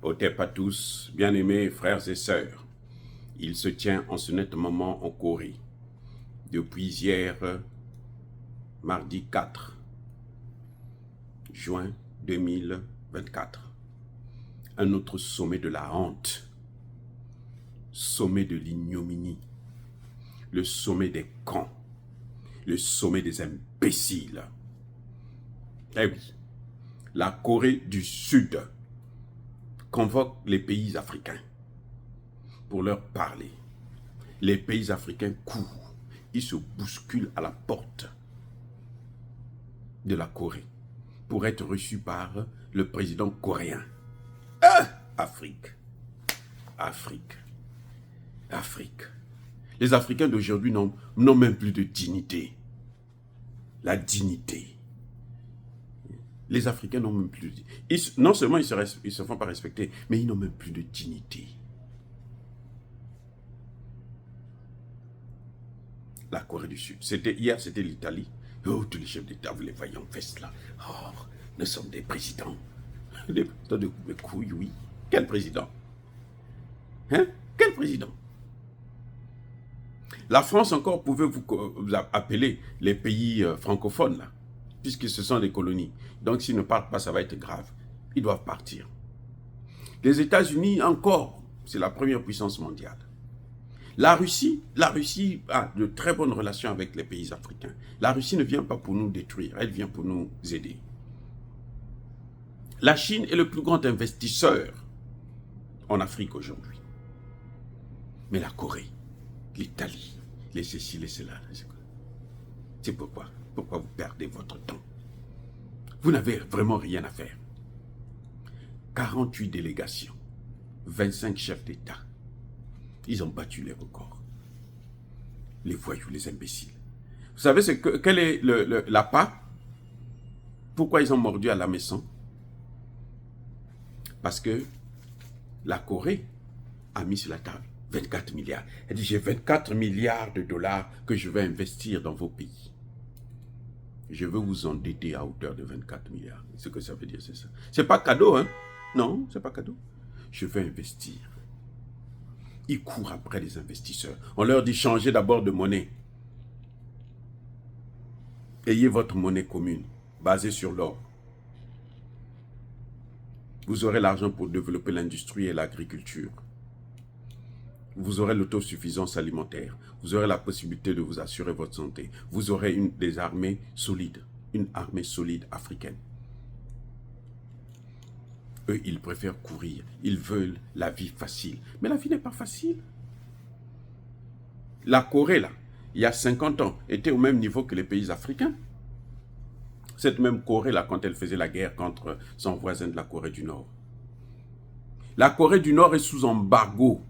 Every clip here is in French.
Otep à tous, bien-aimés frères et sœurs. Il se tient en ce net moment en Corée. Depuis hier, mardi 4 juin 2024. Un autre sommet de la honte. Sommet de l'ignominie. Le sommet des cons. Le sommet des imbéciles. Eh oui, la Corée du Sud convoque les pays africains pour leur parler. Les pays africains courent, ils se bousculent à la porte de la Corée pour être reçus par le président coréen. Afrique, Afrique, Afrique. Les Africains d'aujourd'hui n'ont même plus de dignité. La dignité. Les Africains n'ont même plus de dignité. Non seulement ils se font pas respecter, mais ils n'ont même plus de dignité. La Corée du Sud. Hier, c'était l'Italie. Oh, tous les chefs d'État, vous les voyez en veste là. Oh, nous sommes des présidents. Des présidents de couilles, oui. Quel président? Hein? Quel président? La France encore pouvait vous appeler les pays francophones là, puisque ce sont des colonies. Donc s'ils ne partent pas, ça va être grave. Ils doivent partir. Les États-Unis encore, c'est la première puissance mondiale. La Russie a de très bonnes relations avec les pays africains. La Russie ne vient pas pour nous détruire, elle vient pour nous aider. La Chine est le plus grand investisseur en Afrique aujourd'hui. Mais la Corée, l'Italie, les ceci, les cela, c'est pourquoi vous perdez votre temps. Vous n'avez vraiment rien à faire. 48 délégations, 25 chefs d'État. Ils ont battu les records. Les voyous, les imbéciles. Vous savez quel est l'appât? Pourquoi ils ont mordu à la maison? Parce que la Corée a mis sur la table 24 milliards. Elle dit, j'ai 24 milliards de dollars que je vais investir dans vos pays. Je veux vous endetter à hauteur de 24 milliards. Ce que ça veut dire, c'est ça. C'est pas cadeau, hein? Non, c'est pas cadeau. Je veux investir. Ils courent après les investisseurs. On leur dit, changez d'abord de monnaie. Ayez votre monnaie commune, basée sur l'or. Vous aurez l'argent pour développer l'industrie et l'agriculture. Vous aurez l'autosuffisance alimentaire. Vous aurez la possibilité de vous assurer votre santé. Vous aurez des armées solides. Une armée solide africaine. Eux, ils préfèrent courir. Ils veulent la vie facile. Mais la vie n'est pas facile. La Corée, là, il y a 50 ans, était au même niveau que les pays africains. Cette même Corée, là, quand elle faisait la guerre contre son voisin de la Corée du Nord. La Corée du Nord est sous embargo.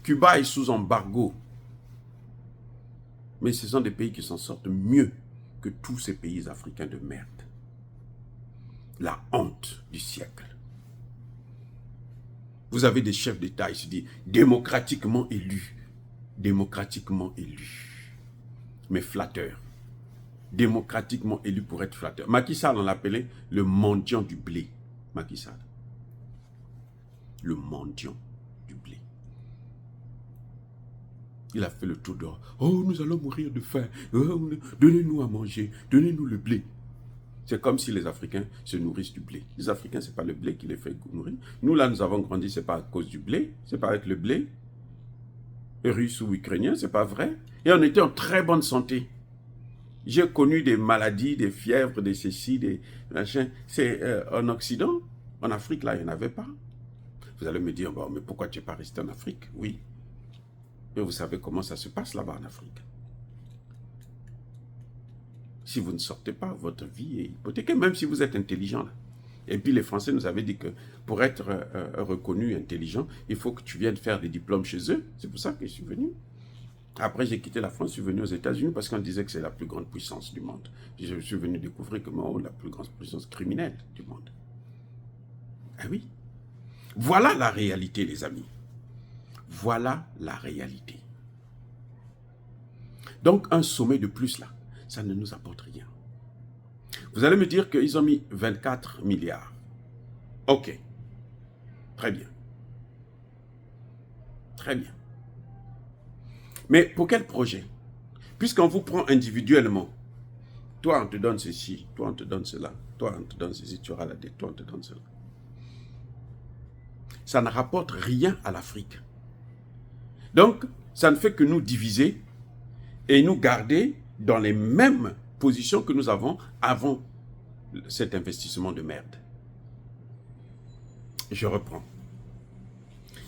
Cuba est sous embargo. Mais ce sont des pays qui s'en sortent mieux que tous ces pays africains de merde. La honte du siècle. Vous avez des chefs d'État, ils se disent démocratiquement élus. Démocratiquement élus. Mais flatteurs. Démocratiquement élus pour être flatteurs. Macky Sall, on l'appelait le mendiant du blé. Macky Sall. Le mendiant du blé. Il a fait le tour d'or. Oh, nous allons mourir de faim. Oh, donnez-nous à manger. Donnez-nous le blé. C'est comme si les Africains se nourrissent du blé. Les Africains, ce n'est pas le blé qui les fait nourrir. Nous, là, nous avons grandi, ce n'est pas à cause du blé. Ce n'est pas avec le blé. Russe ou ukrainien, ce n'est pas vrai. Et on était en très bonne santé. J'ai connu des maladies, des fièvres, des ceci, des machins. C'est en Occident. En Afrique, là, il n'y en avait pas. Vous allez me dire, bon, mais pourquoi tu n'es pas resté en Afrique? Oui. Mais vous savez comment ça se passe là-bas en Afrique. Si vous ne sortez pas, votre vie est hypothéquée, même si vous êtes intelligent. Là. Et puis les Français nous avaient dit que pour être reconnu intelligent, il faut que tu viennes faire des diplômes chez eux. C'est pour ça que je suis venu. Après, j'ai quitté la France, je suis venu aux États-Unis parce qu'on disait que c'est la plus grande puissance du monde. Je suis venu découvrir que la plus grande puissance criminelle du monde. Ah oui. Voilà la réalité, les amis. Voilà la réalité. Donc, un sommet de plus là, ça ne nous apporte rien. Vous allez me dire qu'ils ont mis 24 milliards. Ok. Très bien. Très bien. Mais pour quel projet? Puisqu'on vous prend individuellement, toi on te donne ceci, toi on te donne cela, toi on te donne ceci, tu auras la dette, toi on te donne cela. Ça ne rapporte rien à l'Afrique. Donc, ça ne fait que nous diviser et nous garder dans les mêmes positions que nous avons avant cet investissement de merde. Je reprends.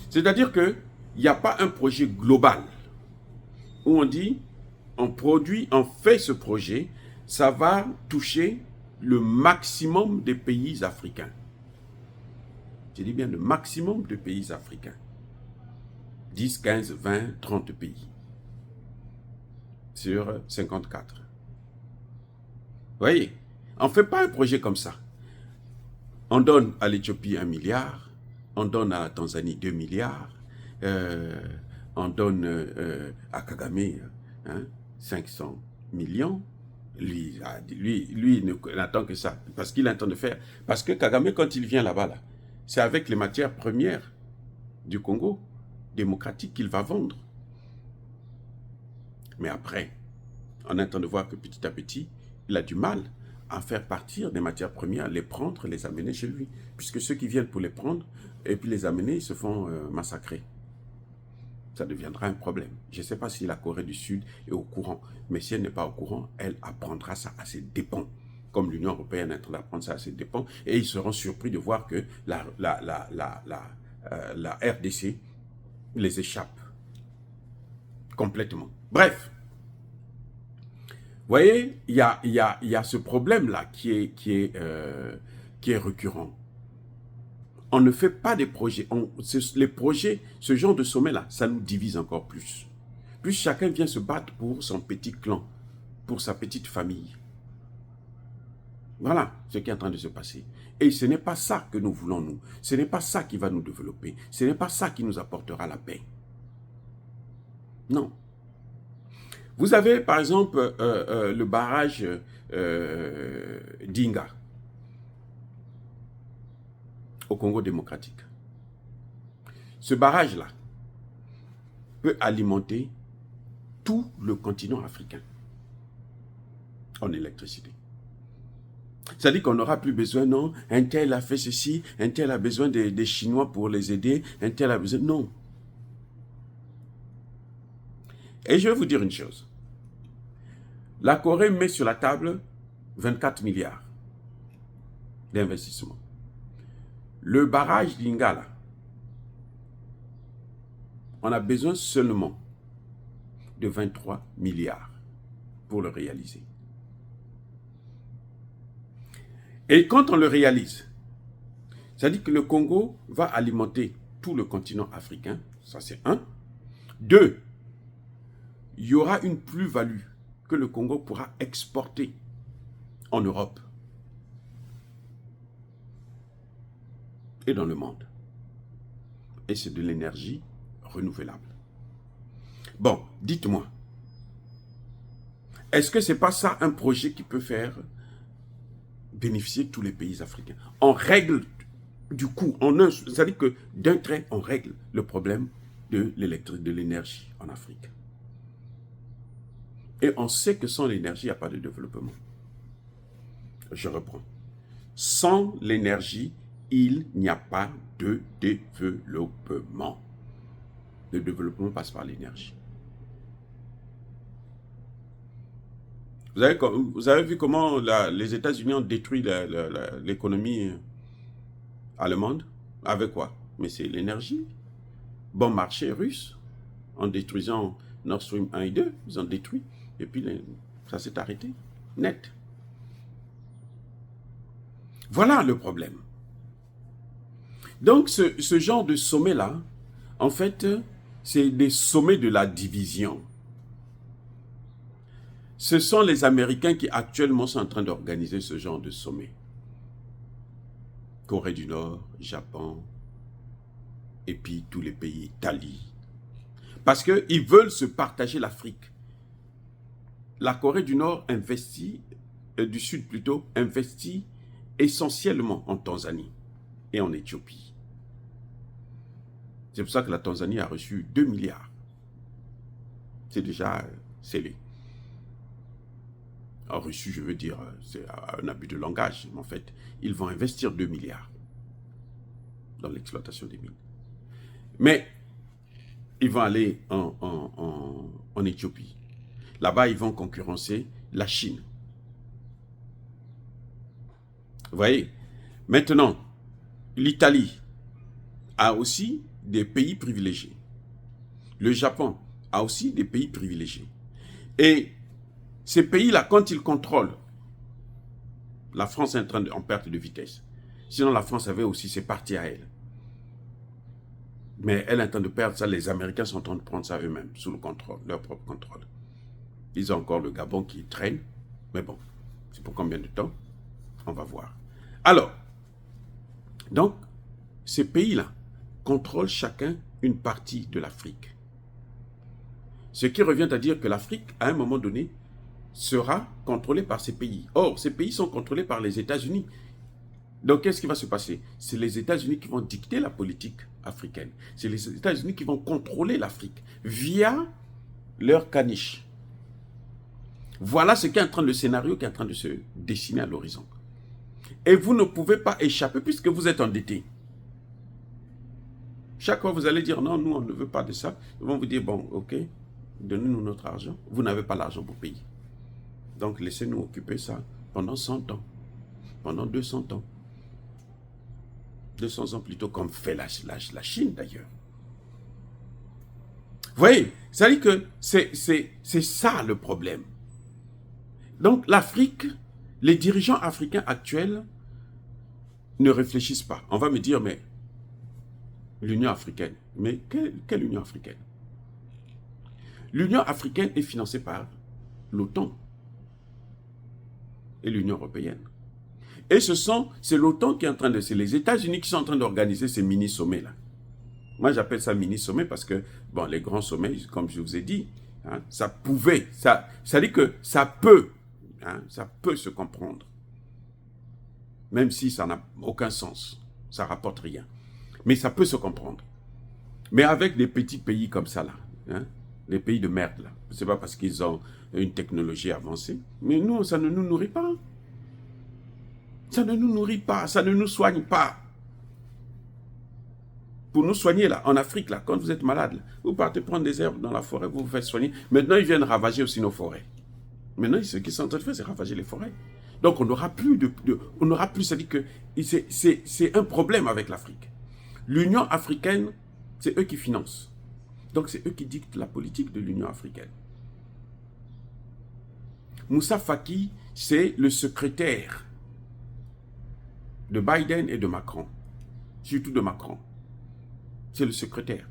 C'est-à-dire qu'il n'y a pas un projet global où on dit, on fait ce projet, ça va toucher le maximum des pays africains. Je dis bien le maximum de pays africains. 10, 15, 20, 30 pays. Sur 54. Vous voyez, on ne fait pas un projet comme ça. On donne à l'Éthiopie 1 milliard, on donne à la Tanzanie 2 milliards, on donne à Kagame 500 millions. Lui, il n'attend que ça, parce qu'il entend de faire. Parce que Kagame, quand il vient là-bas, c'est avec les matières premières du Congo démocratique qu'il va vendre. Mais après, on entend de voir que petit à petit, il a du mal à faire partir des matières premières, les prendre, les amener chez lui. Puisque ceux qui viennent pour les prendre et puis les amener, ils se font massacrer. Ça deviendra un problème. Je ne sais pas si la Corée du Sud est au courant, mais si elle n'est pas au courant, elle apprendra ça à ses dépens. Comme l'Union européenne est en train d'apprendre ça à ses dépens, et ils seront surpris de voir que la RDC les échappe complètement. Bref, vous voyez, il y a ce problème-là qui est récurrent. On ne fait pas des projets. Les projets, ce genre de sommet-là, ça nous divise encore plus. Plus chacun vient se battre pour son petit clan, pour sa petite famille. Voilà ce qui est en train de se passer. Et ce n'est pas ça que nous voulons, nous. Ce n'est pas ça qui va nous développer. Ce n'est pas ça qui nous apportera la paix. Non. Vous avez, par exemple, le barrage d'Inga, au Congo démocratique. Ce barrage-là peut alimenter tout le continent africain en électricité. C'est-à-dire qu'on n'aura plus besoin, non, un tel a fait ceci, un tel a besoin des Chinois pour les aider, un tel a besoin... Non. Et je vais vous dire une chose. La Corée met sur la table 24 milliards d'investissements. Le barrage d'Ingala, on a besoin seulement de 23 milliards pour le réaliser. Et quand on le réalise, ça dit que le Congo va alimenter tout le continent africain, ça c'est un. Deux, il y aura une plus-value que le Congo pourra exporter en Europe et dans le monde. Et c'est de l'énergie renouvelable. Bon, dites-moi, est-ce que ce n'est pas ça un projet qui peut faire bénéficier tous les pays africains? On règle du coup, c'est-à-dire que d'un trait, on règle le problème de l'énergie en Afrique. Et on sait que sans l'énergie, il n'y a pas de développement. Je reprends. Sans l'énergie, il n'y a pas de développement. Le développement passe par l'énergie. Vous avez vu comment les États-Unis ont détruit l'économie allemande? Avec quoi? Mais c'est l'énergie. Bon marché russe, en détruisant Nord Stream 1 et 2, ils ont détruit. Et puis, ça s'est arrêté. Net. Voilà le problème. Donc, ce genre de sommet-là, en fait, c'est des sommets de la division. Ce sont les Américains qui actuellement sont en train d'organiser ce genre de sommet. Corée du Nord, Japon, et puis tous les pays, Italie. Parce qu'ils veulent se partager l'Afrique. La Corée du Nord investit du Sud plutôt, investit essentiellement en Tanzanie et en Éthiopie. C'est pour ça que la Tanzanie a reçu 2 milliards. C'est déjà scellé. En reçu, je veux dire, c'est un abus de langage. Mais en fait, ils vont investir 2 milliards dans l'exploitation des mines. Mais ils vont aller en Éthiopie. Là-bas, ils vont concurrencer la Chine. Vous voyez? Maintenant, l'Italie a aussi des pays privilégiés. Le Japon a aussi des pays privilégiés. Et ces pays-là, quand ils contrôlent, la France est en perte de vitesse. Sinon, la France avait aussi ses parties à elle. Mais elle est en train de perdre ça. Les Américains sont en train de prendre ça eux-mêmes, sous le contrôle, leur propre contrôle. Ils ont encore le Gabon qui traîne. Mais bon, c'est pour combien de temps? On va voir. Alors, donc, ces pays-là contrôlent chacun une partie de l'Afrique. Ce qui revient à dire que l'Afrique, à un moment donné, sera contrôlée par ces pays. Or, ces pays sont contrôlés par les États-Unis. Donc, qu'est-ce qui va se passer? C'est les États-Unis qui vont dicter la politique africaine. C'est les États-Unis qui vont contrôler l'Afrique via leur caniche. Voilà ce qui est en train, le scénario qui est en train de se dessiner à l'horizon. Et vous ne pouvez pas échapper puisque vous êtes endetté. Chaque fois, vous allez dire, non, nous, on ne veut pas de ça. Ils vont vous dire, bon, ok, donnez-nous notre argent. Vous n'avez pas l'argent pour payer. Donc, laissez-nous occuper ça pendant 100 ans, pendant 200 ans. 200 ans plutôt, comme fait la Chine, d'ailleurs. Vous voyez, ça dit que c'est ça le problème. Donc, l'Afrique, les dirigeants africains actuels ne réfléchissent pas. On va me dire, mais l'Union africaine. Mais quelle Union africaine? L'Union africaine est financée par l'OTAN et l'Union européenne. Et c'est l'OTAN qui est en train de... C'est les États-Unis qui sont en train d'organiser ces mini-sommets-là. Moi, j'appelle ça mini-sommet parce que, bon, les grands sommets, comme je vous ai dit, hein, ça pouvait... Ça dit que ça peut se comprendre. Même si ça n'a aucun sens. Ça ne rapporte rien. Mais ça peut se comprendre. Mais avec des petits pays comme ça, là, hein, les pays de merde, là, ce n'est pas parce qu'ils ont une technologie avancée, mais nous, ça ne nous nourrit pas. Ça ne nous nourrit pas, ça ne nous soigne pas. Pour nous soigner, là, en Afrique, là, quand vous êtes malade, là, vous partez prendre des herbes dans la forêt, vous vous faites soigner. Maintenant, ils viennent ravager aussi nos forêts. Maintenant, ce qu'ils sont en train de faire, c'est ravager les forêts. Donc, on n'aura plus ça dit que c'est un problème avec l'Afrique. L'Union africaine, c'est eux qui financent. Donc, c'est eux qui dictent la politique de l'Union africaine. Moussa Faki, c'est le secrétaire de Biden et de Macron. Surtout de Macron. C'est le secrétaire.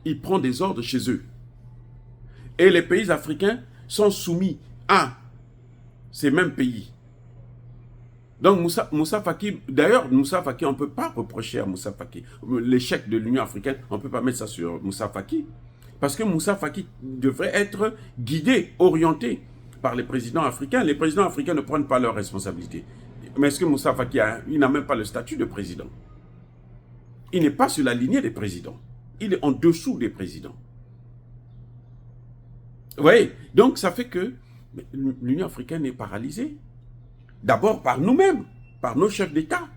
Il prend des ordres chez eux. Et les pays africains sont soumis à ces mêmes pays. Donc Moussa Faki, d'ailleurs Moussa Faki, on ne peut pas reprocher à Moussa Faki. L'échec de l'Union africaine, on ne peut pas mettre ça sur Moussa Faki. Parce que Moussa Faki devrait être guidé, orienté par les présidents africains. Les présidents africains ne prennent pas leurs responsabilités. Mais est-ce que Moussa Faki, il n'a même pas le statut de président? Il n'est pas sur la lignée des présidents. Il est en dessous des présidents. Vous voyez? Donc ça fait que l'Union africaine est paralysée. D'abord par nous-mêmes, par nos chefs d'État.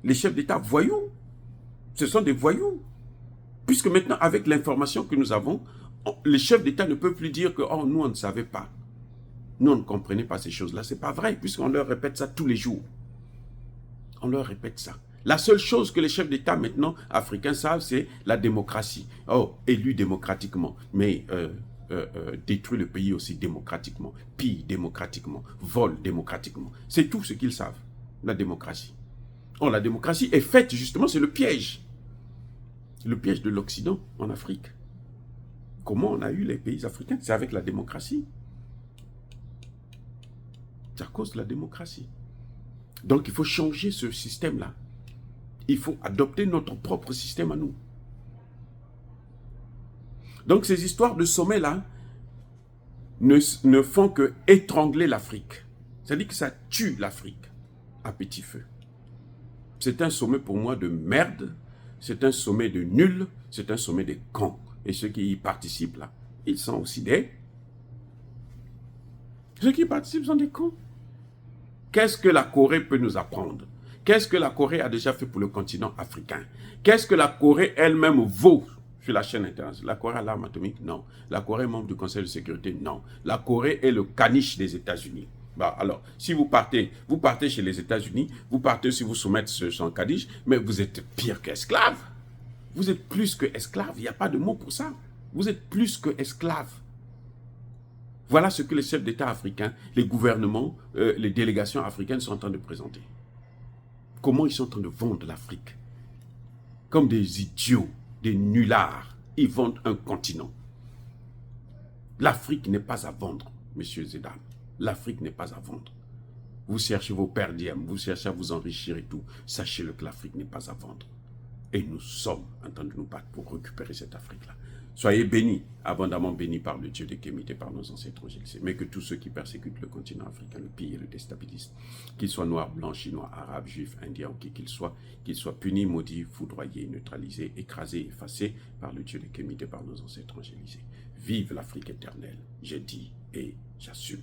Les chefs d'État voyous. Ce sont des voyous. Puisque maintenant, avec l'information que nous avons, les chefs d'État ne peuvent plus dire que oh, nous, on ne savait pas. Nous, on ne comprenait pas ces choses-là. Ce n'est pas vrai, puisqu'on leur répète ça tous les jours. On leur répète ça. La seule chose que les chefs d'État maintenant africains savent, c'est la démocratie. Oh, élu démocratiquement, mais détruit le pays aussi démocratiquement, pille démocratiquement, vole démocratiquement. C'est tout ce qu'ils savent, la démocratie. Oh, la démocratie est faite justement, c'est le piège. Le piège de l'Occident en Afrique. Comment on a eu les pays africains? C'est avec la démocratie. C'est à cause de la démocratie. Donc il faut changer ce système-là. Il faut adopter notre propre système à nous. Donc ces histoires de sommet-là, ne font que étrangler l'Afrique. C'est-à-dire que ça tue l'Afrique à petit feu. C'est un sommet pour moi de merde, c'est un sommet de nul, c'est un sommet de cons. Et ceux qui y participent là, ils sont aussi des... Ceux qui y participent sont des cons. Qu'est-ce que la Corée peut nous apprendre? Qu'est-ce que la Corée a déjà fait pour le continent africain? Qu'est-ce que la Corée elle-même vaut sur la chaîne internationale? La Corée a l'arme atomique? Non. La Corée est membre du Conseil de sécurité? Non. La Corée est le caniche des États-Unis. Bah, alors, si vous partez chez les États-Unis, vous partez si vous soumettez sur son caniche, mais vous êtes pire qu'esclave. Vous êtes plus que esclave. Il n'y a pas de mot pour ça. Vous êtes plus que esclave. Voilà ce que les chefs d'État africains, les gouvernements, les délégations africaines sont en train de présenter. Comment ils sont en train de vendre l'Afrique? Comme des idiots, des nullards. Ils vendent un continent. L'Afrique n'est pas à vendre, messieurs et dames. L'Afrique n'est pas à vendre. Vous cherchez vos perdièmes, vous cherchez à vous enrichir et tout. Sachez-le que l'Afrique n'est pas à vendre. Et nous sommes en train de nous battre pour récupérer cette Afrique-là. Soyez bénis, abondamment bénis par le Dieu de Kémité, par nos ancêtres Gilsé. Mais que tous ceux qui persécutent le continent africain, le pillent et le déstabilisent, qu'ils soient noirs, blancs, chinois, arabes, juifs, indiens, ou qui qu'ils soient punis, maudits, foudroyés, neutralisés, écrasés, effacés par le Dieu de Kémité, par nos ancêtres Gilsé. Vive l'Afrique éternelle, j'ai dit et j'assume.